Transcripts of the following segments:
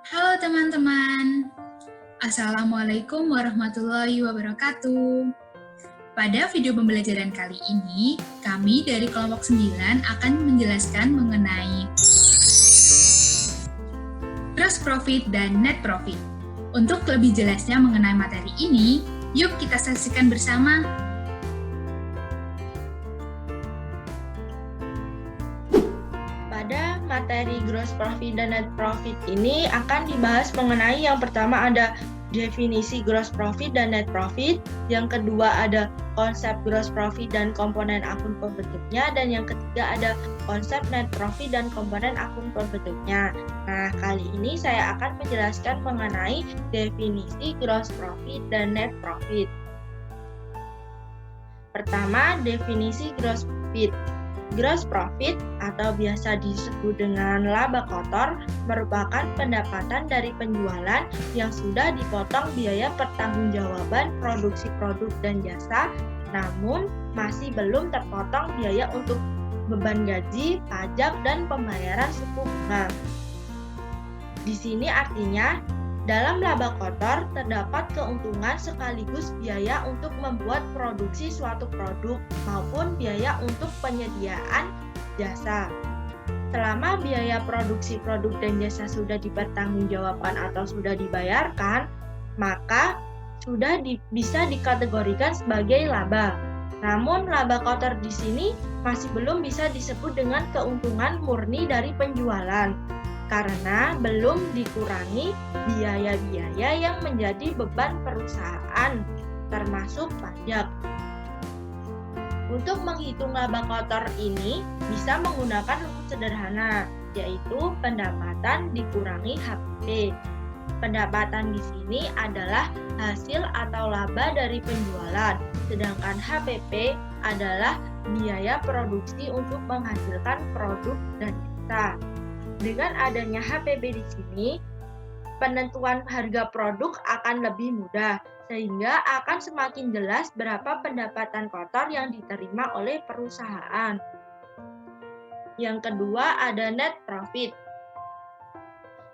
Halo teman-teman, Assalamualaikum warahmatullahi wabarakatuh. Pada video pembelajaran kali ini, kami dari kelompok 9 akan menjelaskan mengenai gross profit dan net profit. Untuk lebih jelasnya mengenai materi ini, yuk kita saksikan bersama. Pada materi gross profit dan net profit ini akan dibahas mengenai yang pertama ada definisi gross profit dan net profit, yang kedua ada konsep gross profit dan komponen akun pembentuknya, dan yang ketiga ada konsep net profit dan komponen akun pembentuknya. Nah, kali ini saya akan menjelaskan mengenai definisi gross profit dan net profit. Pertama, definisi gross profit. Gross profit atau biasa disebut dengan laba kotor merupakan pendapatan dari penjualan yang sudah dipotong biaya pertanggungjawaban produksi produk dan jasa, namun masih belum terpotong biaya untuk beban gaji, pajak, dan pembayaran suku bunga. Di sini artinya, dalam laba kotor terdapat keuntungan sekaligus biaya untuk membuat produksi suatu produk maupun biaya untuk penyediaan jasa. Selama biaya produksi produk dan jasa sudah dipertanggungjawabkan atau sudah dibayarkan, maka sudah bisa dikategorikan sebagai laba. Namun laba kotor di sini masih belum bisa disebut dengan keuntungan murni dari penjualan, karena belum dikurangi biaya-biaya yang menjadi beban perusahaan, termasuk pajak. Untuk menghitung laba kotor ini bisa menggunakan rumus sederhana, yaitu pendapatan dikurangi HPP. Pendapatan di sini adalah hasil atau laba dari penjualan, sedangkan HPP adalah biaya produksi untuk menghasilkan produk dan jasa. Dengan adanya HPP di sini, penentuan harga produk akan lebih mudah, sehingga akan semakin jelas berapa pendapatan kotor yang diterima oleh perusahaan. Yang kedua ada net profit.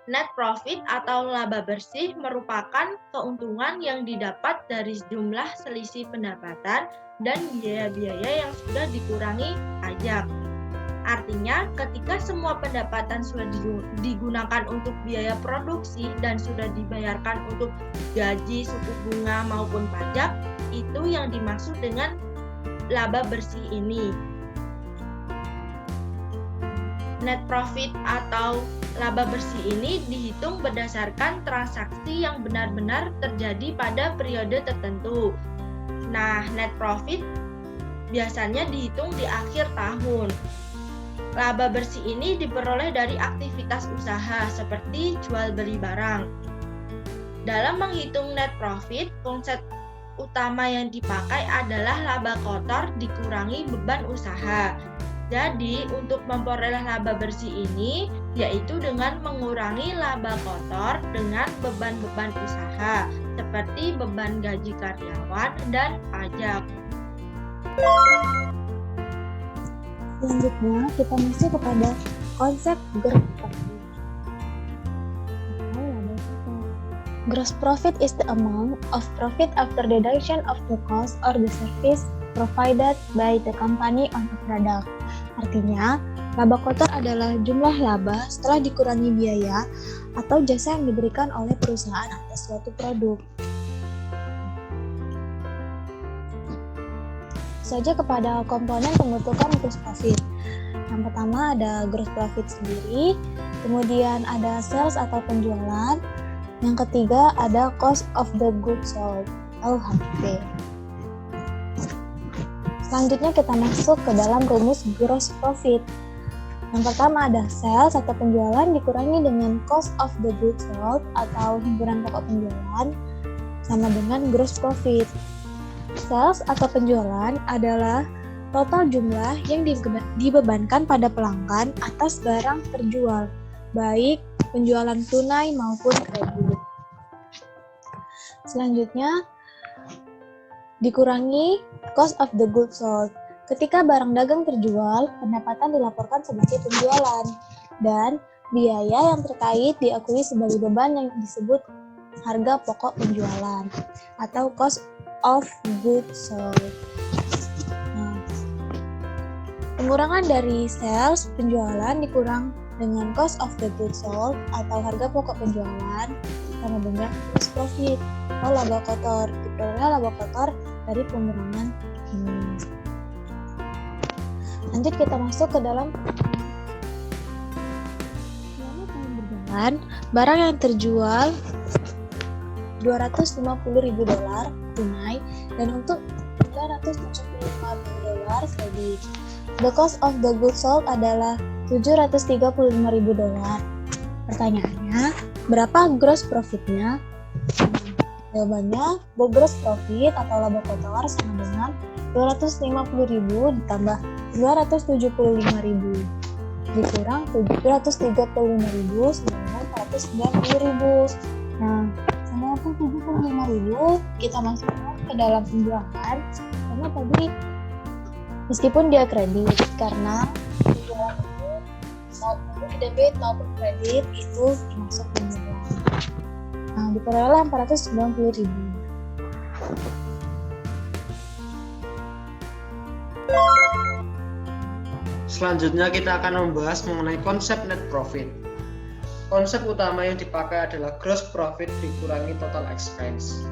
Net profit atau laba bersih merupakan keuntungan yang didapat dari jumlah selisih pendapatan dan biaya-biaya yang sudah dikurangi pajak. Artinya, ketika semua pendapatan sudah digunakan untuk biaya produksi dan sudah dibayarkan untuk gaji, suku bunga, maupun pajak, itu yang dimaksud dengan laba bersih ini. Net profit atau laba bersih ini dihitung berdasarkan transaksi yang benar-benar terjadi pada periode tertentu. Nah, net profit biasanya dihitung di akhir tahun. Laba bersih ini diperoleh dari aktivitas usaha seperti jual beli barang. Dalam menghitung net profit, konsep utama yang dipakai adalah laba kotor dikurangi beban usaha. Jadi, untuk memperoleh laba bersih ini, yaitu dengan mengurangi laba kotor dengan beban-beban usaha, seperti beban gaji karyawan dan pajak. Selanjutnya, kita masuk kepada konsep gross profit. Gross profit is the amount of profit after deduction of the cost or the service provided by the company on a product. Artinya, laba kotor adalah jumlah laba setelah dikurangi biaya atau jasa yang diberikan oleh perusahaan atas suatu produk. Saja kepada komponen pembentukan gross profit. Yang pertama ada gross profit sendiri, kemudian ada sales atau penjualan, yang ketiga ada cost of the goods sold atau HPP. Selanjutnya kita masuk ke dalam rumus gross profit. Yang pertama ada sales atau penjualan dikurangi dengan cost of the goods sold atau himpunan pokok penjualan sama dengan gross profit. Sales atau penjualan adalah total jumlah yang dibebankan pada pelanggan atas barang terjual, baik penjualan tunai maupun kredit. Selanjutnya, dikurangi cost of the goods sold. Ketika barang dagang terjual, pendapatan dilaporkan sebagai penjualan dan biaya yang terkait diakui sebagai beban yang disebut harga pokok penjualan atau cost of goods sold. Nah, pengurangan dari sales penjualan dikurang dengan cost of the goods sold atau harga pokok penjualan sama dengan gross profit atau laba kotor. Diperoleh laba kotor dari pengurangan ini. Lanjut kita masuk ke dalam barang yang terjual $250.000 tunai dan untuk $975.000 kredit. The cost of the goods sold adalah $735.000. Pertanyaannya, berapa gross profitnya? Jawabannya, gross profit atau laba kotor sama dengan 250.000 ditambah 275.000 dikurang 735.000 sama dengan 490.000. Nah, sama 75.000 kita masukkan ke dalam penjualan karena tadi meskipun dia kredit karena penjualan itu maupun debit maupun kredit itu termasuk penjualan. Nah, diperoleh 490.000. Selanjutnya kita akan membahas mengenai konsep net profit. Konsep utama yang dipakai adalah gross profit dikurangi total expense.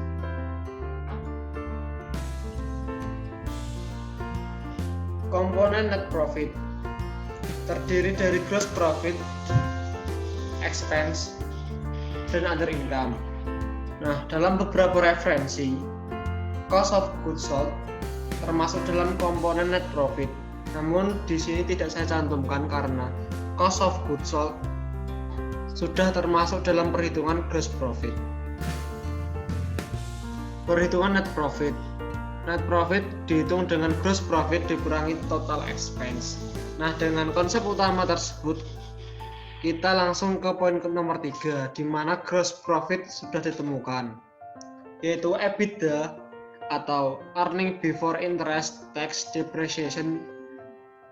Komponen net profit terdiri dari gross profit, expense, dan other income. Nah, dalam beberapa referensi, cost of goods sold termasuk dalam komponen net profit. Namun di sini tidak saya cantumkan karena cost of goods sold sudah termasuk dalam perhitungan gross profit. Perhitungan net profit. Net profit dihitung dengan gross profit dikurangi total expense. Nah, dengan konsep utama tersebut kita langsung ke poin nomor 3 di mana gross profit sudah ditemukan, yaitu EBITDA atau earning before interest, tax, depreciation,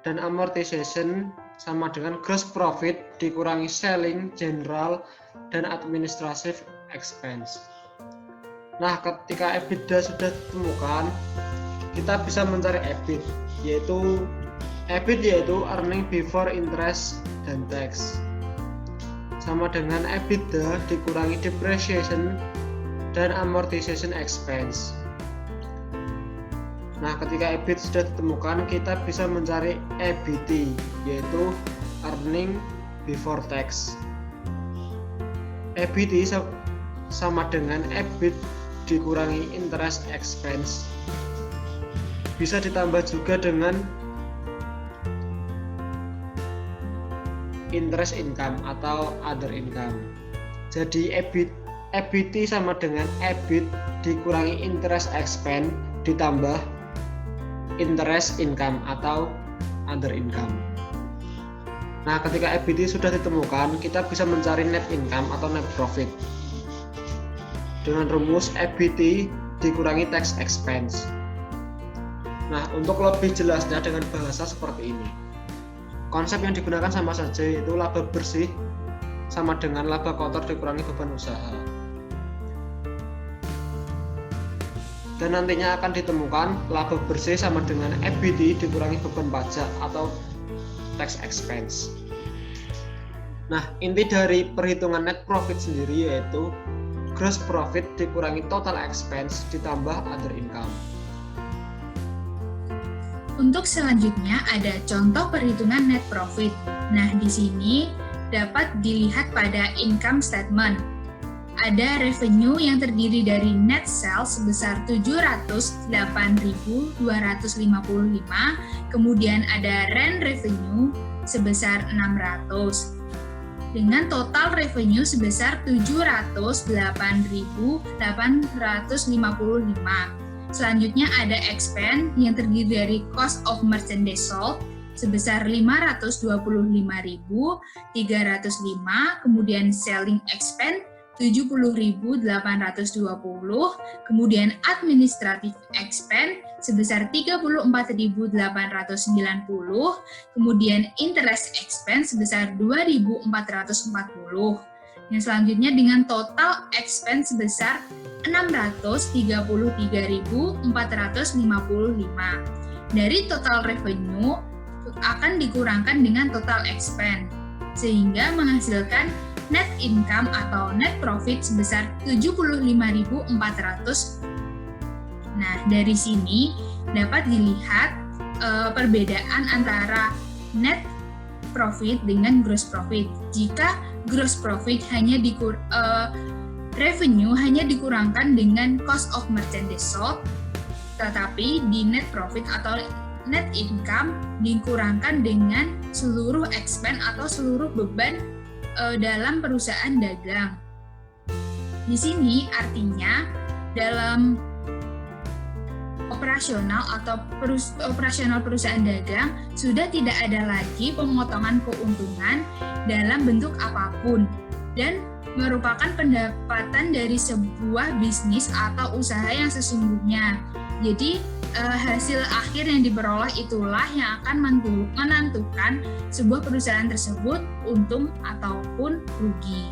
dan amortization sama dengan gross profit dikurangi selling, general, dan administrative expense. Nah, ketika EBITDA sudah ditemukan, kita bisa mencari EBIT, yaitu earning before interest dan tax, sama dengan EBITDA dikurangi depreciation dan amortization expense. Nah, ketika EBIT sudah ditemukan, kita bisa mencari EBT, yaitu earning before tax. EBT sama dengan EBIT dikurangi interest expense. Bisa ditambah juga dengan interest income atau other income. Jadi EBT sama dengan EBIT dikurangi interest expense ditambah interest income atau other income. Nah, ketika EBT sudah ditemukan, kita bisa mencari net income atau net profit dengan rumus EBT dikurangi tax expense. Nah, untuk lebih jelasnya dengan bahasa seperti ini, konsep yang digunakan sama saja, yaitu laba bersih sama dengan laba kotor dikurangi beban usaha. Dan nantinya akan ditemukan laba bersih sama dengan EBT dikurangi beban pajak atau tax expense. Nah, inti dari perhitungan net profit sendiri yaitu gross profit dikurangi total expense ditambah other income. Untuk selanjutnya ada contoh perhitungan net profit. Nah, di sini dapat dilihat pada income statement. Ada revenue yang terdiri dari net sales sebesar 708.255, kemudian ada rent revenue sebesar 600, dengan total revenue sebesar 708.855. Selanjutnya ada expense yang terdiri dari cost of merchandise sold sebesar 525.305, kemudian selling expense 70.820, kemudian administrative expense sebesar 34.890, kemudian interest expense sebesar 2.440. Yang selanjutnya dengan total expense sebesar 633.455. Dari total revenue akan dikurangkan dengan total expense, sehingga menghasilkan net income atau net profit sebesar 75.400. Nah, dari sini dapat dilihat perbedaan antara net profit dengan gross profit. Jika gross profit revenue hanya dikurangkan dengan cost of merchandise sold, tetapi di net profit atau net income dikurangkan dengan seluruh expense atau seluruh beban dalam perusahaan dagang. Di sini artinya dalam operasional atau operasional perusahaan dagang sudah tidak ada lagi pemotongan keuntungan dalam bentuk apapun dan merupakan pendapatan dari sebuah bisnis atau usaha yang sesungguhnya. Jadi hasil akhir yang diperoleh itulah yang akan menentukan sebuah perusahaan tersebut untung ataupun rugi.